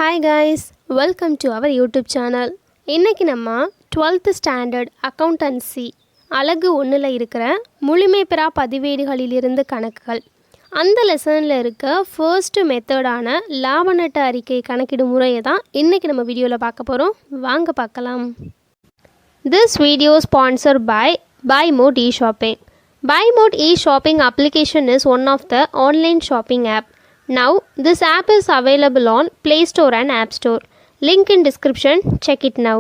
Hi guys, welcome to our YouTube channel. இன்றைக்கி நம்ம 12th standard accountancy அலகு 1ல் இருக்கிற முழுமை பெறா பதிவேடுகளிலிருந்து கணக்குகள் அந்த லெசனில் இருக்க ஃபர்ஸ்ட் மெத்தடான லாப நட்ட அறிக்கை கணக்கிடும் முறையை தான் இன்றைக்கி நம்ம வீடியோவில் பார்க்க போகிறோம். வாங்க பார்க்கலாம். This video is sponsored by BuyMode eShopping. BuyMode eShopping application is one of the online shopping app. Now, this app is available on Play Store and App Store. Link in description. Check it now.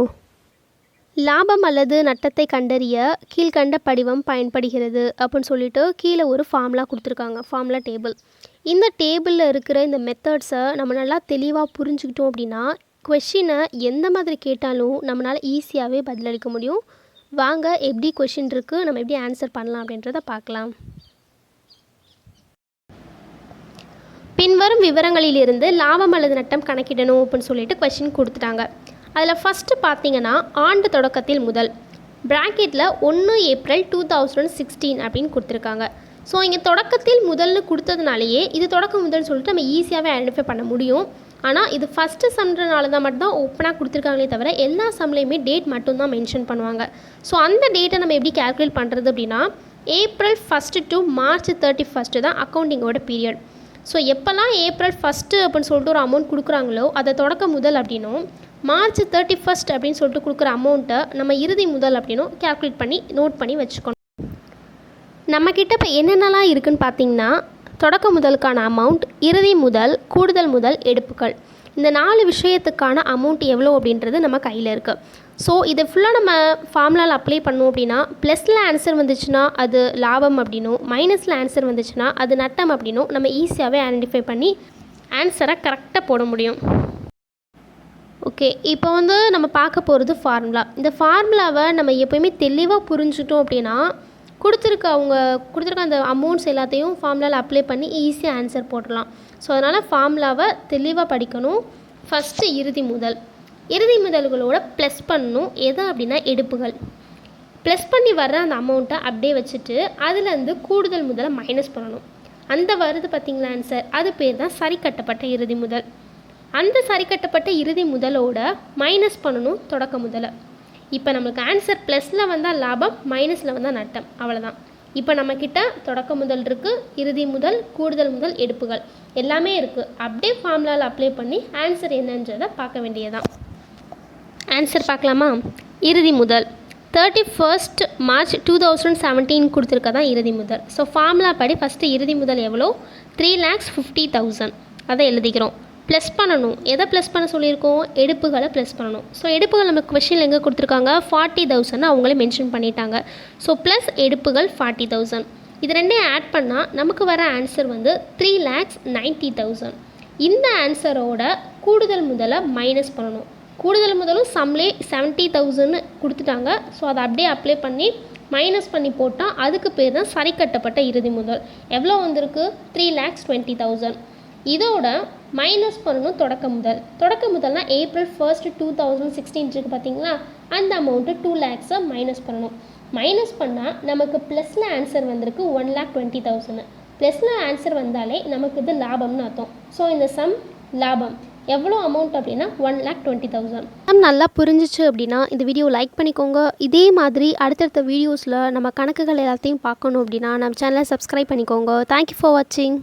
லாபம் அல்லது நட்டத்தை கண்டறிய கீழ்கண்ட படிவம் பயன்படுகிறது அப்படின்னு சொல்லிட்டு கீழே ஒரு ஃபார்முலா கொடுத்துருக்காங்க, ஃபார்முலா டேபிள். இந்த டேபிளில் இருக்கிற இந்த மெத்தட்ஸை நம்ம நல்லா தெளிவாக புரிஞ்சுக்கிட்டோம் அப்படின்னா கொஷினை எந்த மாதிரி கேட்டாலும் நம்மளால் ஈஸியாகவே பதிலளிக்க முடியும். வாங்க எப்படி கொஷின் இருக்குது, நம்ம எப்படி ஆன்சர் பண்ணலாம் அப்படின்றத பார்க்கலாம். பின்வரும் விவரங்களிலிருந்து லாபம் அல்லது நட்டம் கணக்கிடணும் அப்படின்னு சொல்லிட்டு கொஷின் கொடுத்துட்டாங்க. அதில் ஃபஸ்ட்டு பார்த்தீங்கன்னா ஆண்டு தொடக்கத்தில் முதல் ப்ராக்கெட்டில் 1 ஏப்ரல் 2016 அப்படின்னு கொடுத்துருக்காங்க. ஸோ இங்கே தொடக்கத்தில் முதல்னு கொடுத்ததுனாலேயே இது தொடக்க முதல்னு சொல்லிட்டு நம்ம ஈஸியாகவே ஐடென்டிஃபை பண்ண முடியும். ஆனால் இது ஃபஸ்ட்டு சம்ன்றனால தான் மட்டும்தான் ஓப்பனாக கொடுத்துருக்காங்களே தவிர எல்லா சம்லேயுமே டேட் மட்டும்தான் மென்ஷன் பண்ணுவாங்க. ஸோ அந்த டேட்டை நம்ம எப்படி கேல்குலேட் பண்ணுறது அப்படின்னா ஏப்ரல் 1 to மார்ச் 31 தான் அக்கௌண்டிங்கோட பீரியட். ஸோ எப்போல்லாம் ஏப்ரல் 1 அப்படின்னு சொல்லிட்டு ஒரு அமௌண்ட் கொடுக்குறாங்களோ அதை தொடக்க முதல் அப்படின்னும் மார்ச் 31 அப்படின்னு சொல்லிட்டு கொடுக்குற அமௌண்ட்டை நம்ம இறுதி முதல் அப்படின்னும் கேல்குலேட் பண்ணி நோட் பண்ணி வச்சுக்கணும். நம்மக்கிட்ட இப்போ என்னென்னலாம் இருக்குதுன்னு பார்த்தீங்கன்னா தொடக்க முதலுக்கான அமௌண்ட், இறுதி முதல், கூடுதல் முதல், எடுப்புகள், இந்த 4 விஷயத்துக்கான அமௌண்ட் எவ்வளோ அப்படின்றது நம்ம கையில் இருக்குது. ஸோ இதை ஃபுல்லாக நம்ம ஃபார்முலாவில் அப்ளை பண்ணோம் அப்படின்னா ப்ளஸில் ஆன்சர் வந்துச்சுன்னா அது லாபம் அப்படின்னும், மைனஸில் ஆன்சர் வந்துச்சுன்னா அது நட்டம் அப்படின்னும் நம்ம ஈஸியாகவே ஐடென்டிஃபை பண்ணி ஆன்சரை கரெக்டாக போட முடியும். ஓகே, இப்போ நம்ம பார்க்க போகிறது ஃபார்முலா. இந்த ஃபார்முலாவை நம்ம எப்போயுமே தெளிவாக புரிஞ்சுட்டோம் அப்படின்னா கொடுத்துருக்க அந்த அமௌண்ட்ஸ் எல்லாத்தையும் ஃபார்முலாவில் அப்ளை பண்ணி ஈஸியாக ஆன்சர் போடலாம். ஸோ அதனால் ஃபார்முலாவை தெளிவாக படிக்கணும். ஃபஸ்ட்டு இறுதி முதல், இறுதி முதல்களோட ப்ளஸ் பண்ணணும். எது அப்படின்னா எடுப்புகள். ப்ளஸ் பண்ணி வர்ற அந்த அமௌண்ட்டை அப்படியே வச்சுட்டு அதுலேருந்து கூடுதல் முதலை மைனஸ் பண்ணணும். அந்த வருது பார்த்திங்களா ஆன்சர், அது பேர் தான் சரி கட்டப்பட்ட இறுதி முதல். அந்த சரி கட்டப்பட்ட இறுதி முதலோட மைனஸ் பண்ணணும் தொடக்க முதலை. இப்போ நம்மளுக்கு ஆன்சர் ப்ளஸில் வந்தால் லாபம், மைனஸில் வந்தால் நட்டம், அவ்வளோதான். இப்போ நம்மக்கிட்ட தொடக்க முதல் இருக்குது, இறுதி முதல், கூடுதல் முதல், எடுப்புகள் எல்லாமே இருக்குது. அப்படியே ஃபார்முலாவில் அப்ளை பண்ணி ஆன்சர் என்னன்றதை பார்க்க வேண்டியதான். ஆன்சர் பார்க்கலாமா? இறுதி முதல் 31 மார்ச் 2017 கொடுத்துருக்க தான் இறுதி முதல். ஸோ ஃபார்முலா படி ஃபஸ்ட்டு இறுதி முதல் எவ்வளோ? 3,50,000 அதை எழுதிக்கிறோம். ப்ளஸ் பண்ணணும். எதை ப்ளஸ் பண்ண சொல்லியிருக்கோம்? எடுப்புகளை ப்ளஸ் பண்ணணும். ஸோ எடுப்புகள் நமக்கு கொஷினில் எங்கே கொடுத்துருக்காங்க? 40,000 அவங்களே மென்ஷன் பண்ணிட்டாங்க. ஸோ ப்ளஸ் எடுப்புகள் 40,000, இது ரெண்டையும் ஆட் பண்ணால் நமக்கு வர ஆன்சர் 3,90,000. இந்த ஆன்சரோட கூடுதல் முதலை மைனஸ் பண்ணணும். கூடுதல் முதலும் சம்லே 70,000 கொடுத்துட்டாங்க. ஸோ அதை அப்படியே அப்ளை பண்ணி மைனஸ் பண்ணி போட்டால் அதுக்கு பேர் தான் சரி கட்டப்பட்ட இறுதி முதல். எவ்வளோ வந்திருக்கு? 3,20,000. இதோட மைனஸ் பண்ணணும் தொடக்க முதல். தொடக்க முதல்னா ஏப்ரல் 1, 2016 இருக்குது பார்த்தீங்களா, அந்த அமௌண்ட்டு 2 lakhs மைனஸ் பண்ணணும். மைனஸ் பண்ணால் நமக்கு ப்ளஸில் ஆன்சர் வந்திருக்கு 1,20,000. ப்ளஸில் ஆன்சர் வந்தாலே நமக்கு இது லாபம்னு அர்த்தம். ஸோ இந்த சம் லாபம் எவ்வளோ அமௌண்ட் அப்படின்னா 1,20,000. நல்லா புரிஞ்சிச்சு அப்படின்னா இந்த வீடியோ லைக் பண்ணிக்கோங்க. இதே மாதிரி அடுத்தடுத்த வீடியோஸில் நம்ம கணக்குகள் எல்லாத்தையும் பார்க்கணும் அப்படின்னா நம்ம சேனலை சப்ஸ்கிரைப் பண்ணிக்கோங்க. தேங்க்யூ ஃபார் வாட்சிங்.